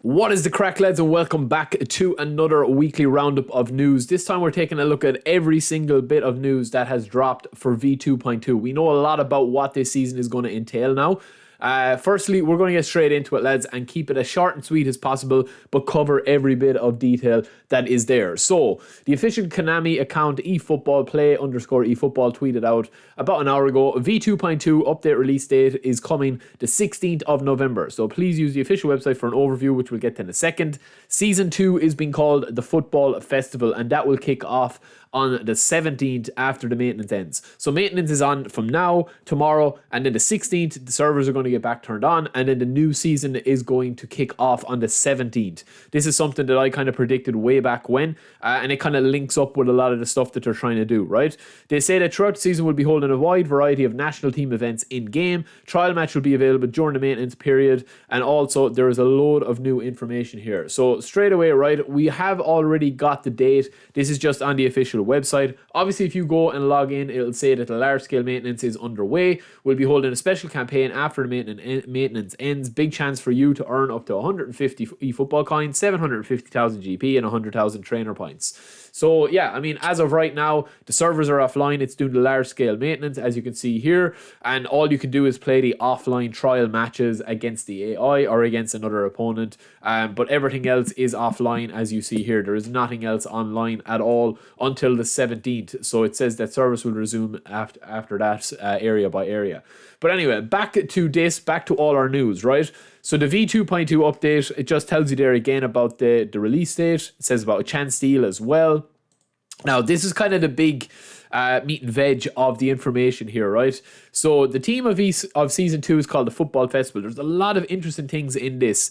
What is the crack, lads, and welcome back to another weekly roundup of news. This time we're taking a look at every single bit of news that has dropped for V2.2. We know a lot about what this season is going to entail now. Firstly, we're going to get straight into it, lads, and keep it as short and sweet as possible, but cover every bit of detail that is there. So, the official Konami account eFootball play_eFootball tweeted out about an hour ago, V2.2 update release date is coming the 16th of November. So please use the official website for an overview, which we'll get to in a second. Season 2 is being called the Football Festival, and that will kick off on the 17th after the maintenance ends. So maintenance is on from now, tomorrow, and then the 16th, the servers are going to get back turned on, and then the new season is going to kick off on the 17th. This is something that I kind of predicted way back when, and it kind of links up with a lot of the stuff that they're trying to do, right? They say that throughout the season we'll be holding a wide variety of national team events in-game. Trial match will be available during the maintenance period, and also there is a load of new information here. So straight away, right, we have already got the date. This is just on the official website. Obviously, if you go and log in, it'll say that the large-scale maintenance is underway. We'll be holding a special campaign after the maintenance ends. Big chance for you to earn up to 150 eFootball coins, 750,000 GP, and 100,000 trainer points. So yeah, I mean, as of right now, the servers are offline. It's doing the large-scale maintenance, as you can see here, and all you can do is play the offline trial matches against the AI or against another opponent, but everything else is offline, as you see here. There is nothing else online at all until the 17th, so it says that service will resume after that, area by area. But anyway, back to all our news, right? So the V2.2 update, it just tells you there again about the release date. It says about a chance deal as well. Now, this is kind of the big meat and veg of the information here, right? So the team of Season 2 is called the Football Festival. There's a lot of interesting things in this.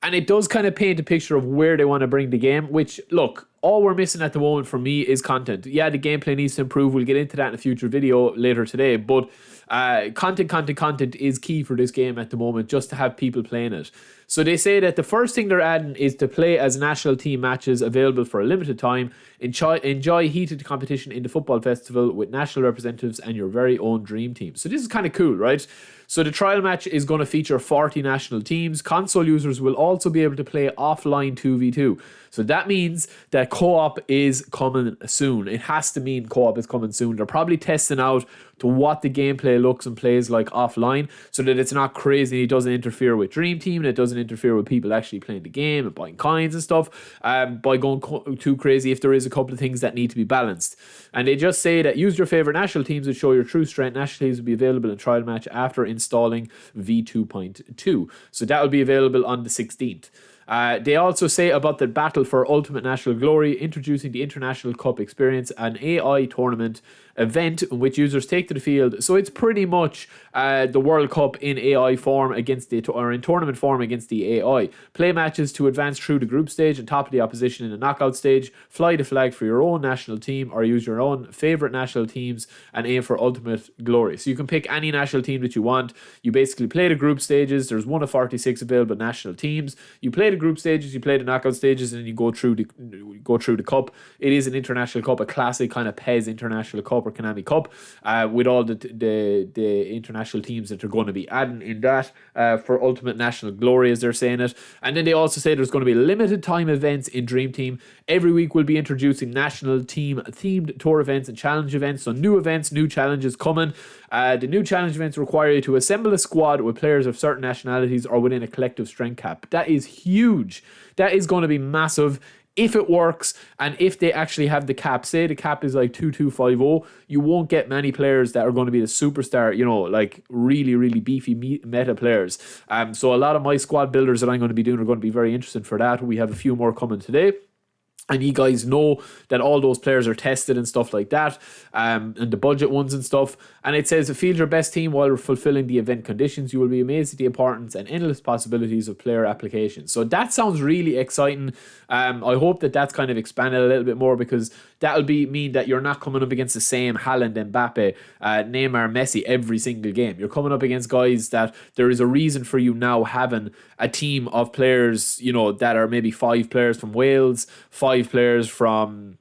And it does kind of paint a picture of where they want to bring the game, which, look, all we're missing at the moment for me is content. Yeah, the gameplay needs to improve. We'll get into that in a future video later today. But content is key for this game at the moment, just to have people playing it. So they say that the first thing they're adding is to play as national team matches available for a limited time. Enjoy heated competition in the football festival with national representatives and your very own dream team. So this is kind of cool, right? So the trial match is going to feature 40 national teams. Console users will also be able to play offline 2v2. So that means that co-op is coming soon. It has to mean co-op is coming soon. They're probably testing out to what the gameplay looks and plays like offline, so that it's not crazy. It doesn't interfere with Dream Team, and it doesn't interfere with people actually playing the game and buying coins and stuff by going too crazy if there is a couple of things that need to be balanced. And they just say that use your favorite national teams to show your true strength. National teams will be available in trial match after installing V2.2. So that will be available on the 16th. They also say about the battle for ultimate national glory, introducing the International Cup experience, an AI tournament event in which users take to the field. So it's pretty much the World Cup in AI form in tournament form against the AI. Play matches to advance through the group stage and top of the opposition in the knockout stage. Fly the flag for your own national team or use your own favorite national teams and aim for ultimate glory. So you can pick any national team that you want. You basically play the group stages. There's 1 of 46 available national teams. You play the group stages, you play the knockout stages, and then you go through the cup. It is an international cup, a classic kind of PES international cup or Konami Cup, with all the international teams that are going to be adding in that for ultimate national glory, as they're saying it. And then they also say there's going to be limited time events in Dream Team. Every week we'll be introducing national team themed tour events and challenge events. So new events, new challenges coming. The new challenge events require you to assemble a squad with players of certain nationalities or within a collective strength cap. That is huge. That is going to be massive. If it works, and if they actually have the cap, say the cap is like 2250, you won't get many players that are going to be the superstar, like really, really beefy meta players. So a lot of my squad builders that I'm going to be doing are going to be very interested for that. We have a few more coming today. And you guys know that all those players are tested and stuff like that, and the budget ones and stuff. And it says, field your best team while fulfilling the event conditions. You will be amazed at the importance and endless possibilities of player applications. So that sounds really exciting. I hope that that's kind of expanded a little bit more, because that'll mean that you're not coming up against the same Haaland, Mbappe, Neymar, Messi every single game. You're coming up against guys that there is a reason for you now having a team of players, that are maybe 5 players from Wales, 5 players from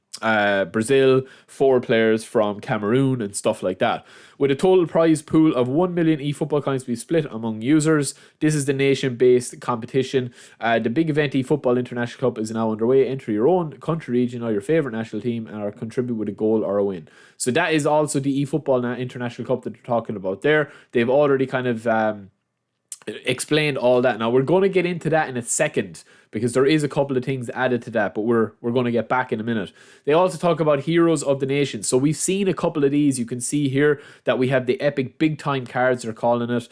Brazil, 4 players from Cameroon, and stuff like that. With a total prize pool of 1 million eFootball coins to be split among users. This is the nation-based competition. The big event eFootball International Cup is now underway. Enter your own country, region, or your favourite national team and or contribute with a goal or a win. So that is also the eFootball International Cup that they're talking about there. They've already kind of explained all that. Now we're going to get into that in a second because there is a couple of things added to that, but we're going to get back in a minute. They also talk about Heroes of the Nation. So we've seen a couple of these. You can see here that we have the epic big time cards, they're calling it.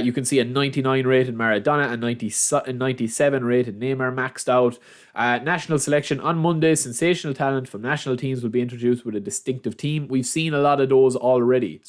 You can see a 99 rated Maradona, a 97 rated Neymar maxed out. National selection on Monday. Sensational talent from national teams will be introduced with a distinctive team. We've seen a lot of those already.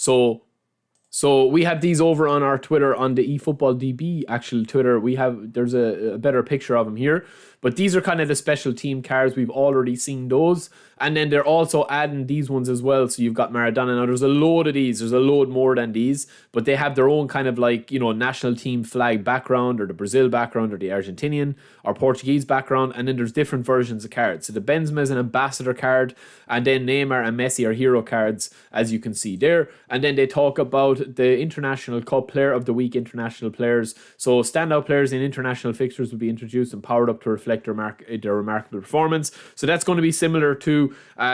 So we have these over on our Twitter, on the eFootball DB actual Twitter. There's a better picture of them here. But these are kind of the special team cards. We've already seen those. And then they're also adding these ones as well. So you've got Maradona. Now there's a load of these. There's a load more than these. But they have their own kind of like, national team flag background, or the Brazil background, or the Argentinian or Portuguese background. And then there's different versions of cards. So the Benzema is an ambassador card. And then Neymar and Messi are hero cards, as you can see there. And then they talk about the International Cup Player of the Week international players. So standout players in international fixtures will be introduced and powered up to reflect their remarkable performance. So that's going to be similar to,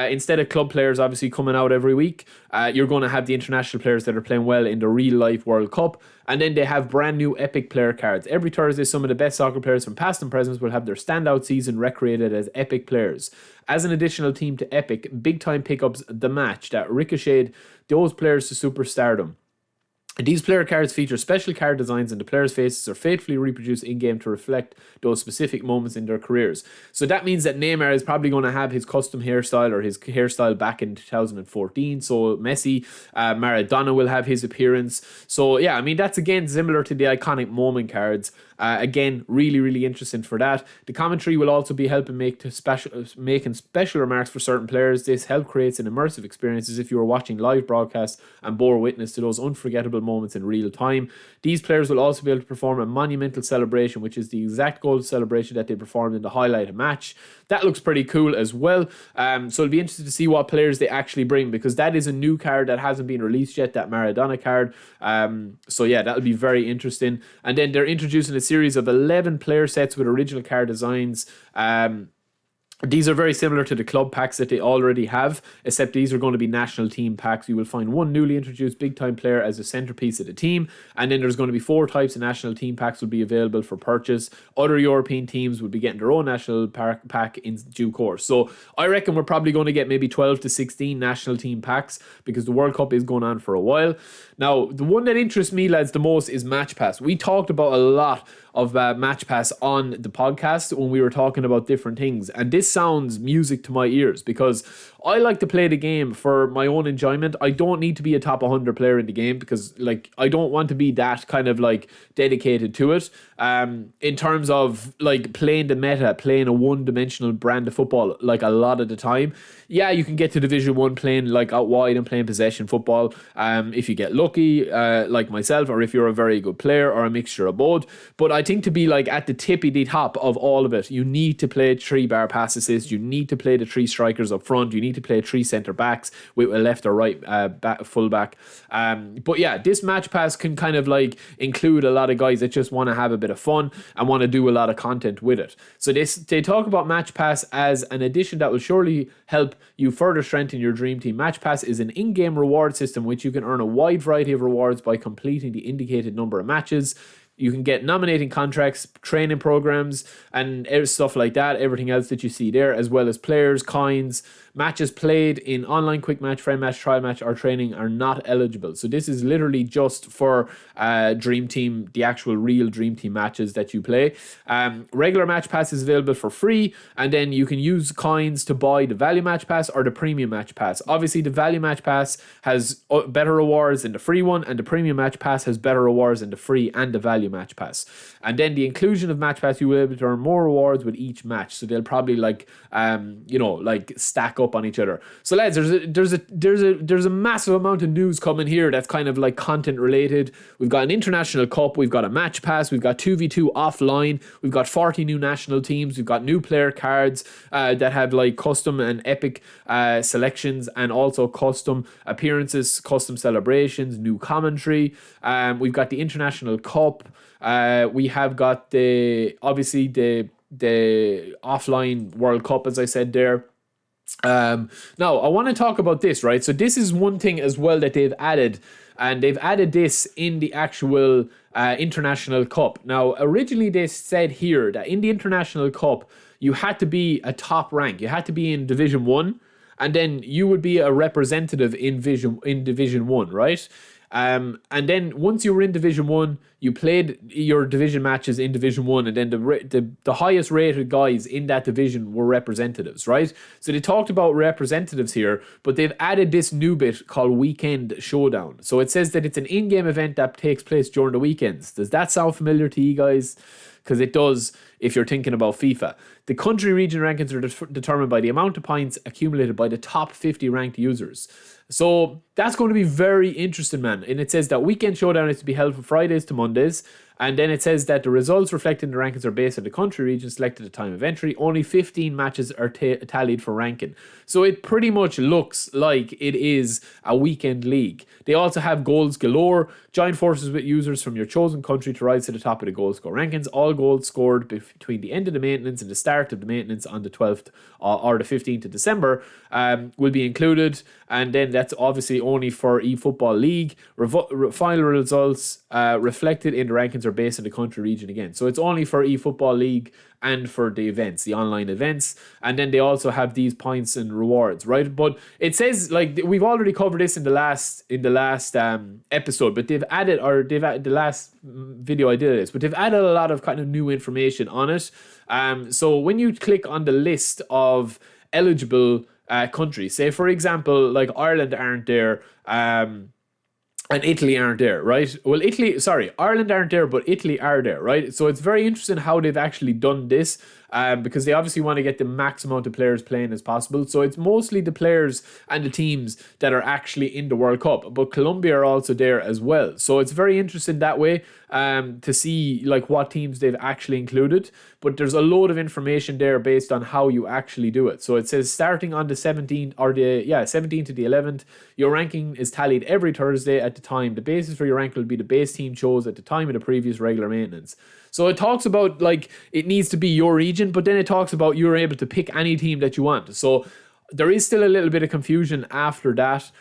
instead of club players obviously coming out every week, you're going to have the international players that are playing well in the real life World Cup. And then they have brand new epic player cards. Every Thursday, some of the best soccer players from past and present will have their standout season recreated as epic players. As an additional team to Epic, big time pickups the match that ricocheted those players to superstardom. These player cards feature special card designs, and the players' faces are faithfully reproduced in-game to reflect those specific moments in their careers. So that means that Neymar is probably going to have his custom hairstyle, or his hairstyle back in 2014. So Messi, Maradona will have his appearance. So yeah, I mean, that's again similar to the iconic moment cards. Again, really, really interesting for that. The commentary will also be helping making special remarks for certain players. This help creates an immersive experience as if you were watching live broadcasts and bore witness to those unforgettable moments in real time. These players will also be able to perform a monumental celebration, which is the exact goal celebration that they performed in the highlighted match. That looks pretty cool as well. So it'll be interesting to see what players they actually bring, because that is a new card that hasn't been released yet, that Maradona card. So yeah, that'll be very interesting. And then they're introducing a series of 11 player sets with original card designs. These are very similar to the club packs that they already have, except these are going to be national team packs. You will find one newly introduced big time player as a centerpiece of the team, and then there's going to be 4 types of national team packs will be available for purchase. Other European teams will be getting their own national pack in due course. So I reckon we're probably going to get maybe 12 to 16 national team packs, because the World Cup is going on for a while. Now, the one that interests me, lads, the most is Match Pass. We talked about a lot of Match Pass on the podcast when we were talking about different things, and this sounds music to my ears, because I like to play the game for my own enjoyment. I don't need to be a top 100 player in the game, because I don't want to be that kind of dedicated to it. In terms of playing the meta, playing a one-dimensional brand of football a lot of the time. Yeah, you can get to Division 1 playing out wide and playing possession football if you get lucky, like myself, or if you're a very good player, or a mixture of both. But I think to be at the tippy top of all of it, you need to play 3 bar pass assists, you need to play the 3 strikers up front, you need to play 3 centre backs with a left or right full back. But yeah, this Match Pass can kind of include a lot of guys that just want to have a bit of fun and want to do a lot of content with it. So they talk about Match Pass as an addition that will surely help you further strengthen your dream team. Match Pass is an in-game reward system which you can earn a wide variety of rewards by completing the indicated number of matches. You can get nominating contracts, training programs, and stuff like that, everything else that you see there, as well as players, coins. Matches played in online quick match, friend match, trial match, or training are not eligible. So this is literally just for Dream Team, the actual real Dream Team matches that you play. Regular Match Pass is available for free, and then you can use coins to buy the Value Match Pass or the Premium Match Pass. Obviously, the Value Match Pass has better rewards than the free one, and the Premium Match Pass has better rewards than the free and the Value value match pass. And then the inclusion of match pass, you will be able to earn more rewards with each match. So they'll probably like stack up on each other. So lads, there's a massive amount of news coming here that's kind of like content related. We've got an international cup, we've got a match pass, we've got 2v2 offline, we've got 40 new national teams, we've got new player cards that have like custom and epic selections, and also custom appearances, custom celebrations, new commentary. We've got the international cup. We have got the offline World Cup, as I said there. Now I want to talk about this, right? So this is one thing as well that they've added, and they've added this in the actual international cup. Now originally they said here that in the international cup you had to be a top rank, you had to be in Division 1, and then you would be a representative in Division 1, right? And then once you were in Division 1, you played your division matches in Division 1, and then the highest rated guys in that division were representatives, right? So they talked about representatives here, but they've added this new bit called Weekend Showdown. So it says that it's an in-game event that takes place during the weekends. Does that sound familiar to you guys? Because it does if you're thinking about FIFA. The country region rankings are determined by the amount of points accumulated by the top 50 ranked users. So that's going to be very interesting, man. And it says that Weekend Showdown is to be held from Fridays to Mondays. And then it says that the results reflected in the rankings are based on the country region selected at the time of entry. Only 15 matches are tallied for ranking. So it pretty much looks like it is a weekend league. They also have goals galore. Join forces with users from your chosen country to rise to the top of the goal score rankings. All goals scored between the end of the maintenance and the start of the maintenance on the 12th or the 15th of December will be included. And then that's obviously only for eFootball League. Final results reflected in the rankings are based on the country region again. So it's only for eFootball League and for the events, the online events. And then they also have these points and rewards, right? But it says, like, we've already covered this in the last episode, but they've added the last video I did this, but they've added a lot of kind of new information on it. So when you click on the list of eligible countries, say for example, like Ireland aren't there, and Italy aren't there, right? Well, Ireland aren't there, but Italy are there, right? So it's very interesting how they've actually done this, because they obviously want to get the max amount of players playing as possible. So it's mostly the players and the teams that are actually in the World Cup, but Colombia are also there as well. So it's very interesting that way, to see like what teams they've actually included. But there's a load of information there based on how you actually do it. So it says starting on the 17th to the 11th, your ranking is tallied every Thursday at the time. The basis for your rank will be the base team chose at the time of the previous regular maintenance. So it talks about like it needs to be your region, but then it talks about you're able to pick any team that you want. So there is still a little bit of confusion after that.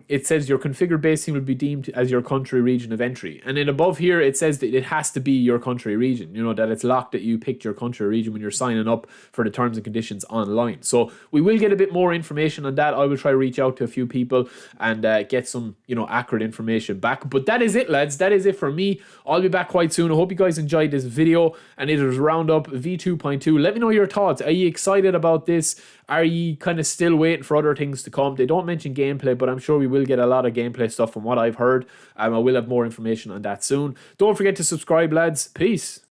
It says your configured base team will be deemed as your country region of entry. And then above here, it says that it has to be your country region. You know, that it's locked that you picked your country region when you're signing up for the terms and conditions online. So we will get a bit more information on that. I will try to reach out to a few people and get some, accurate information back. But that is it, lads. That is it for me. I'll be back quite soon. I hope you guys enjoyed this video. And it was Roundup V2.2. Let me know your thoughts. Are you excited about this? Are you kind of still waiting for other things to come? They don't mention gameplay, but I'm sure we will get a lot of gameplay stuff from what I've heard. I will have more information on that soon. Don't forget to subscribe, lads. Peace.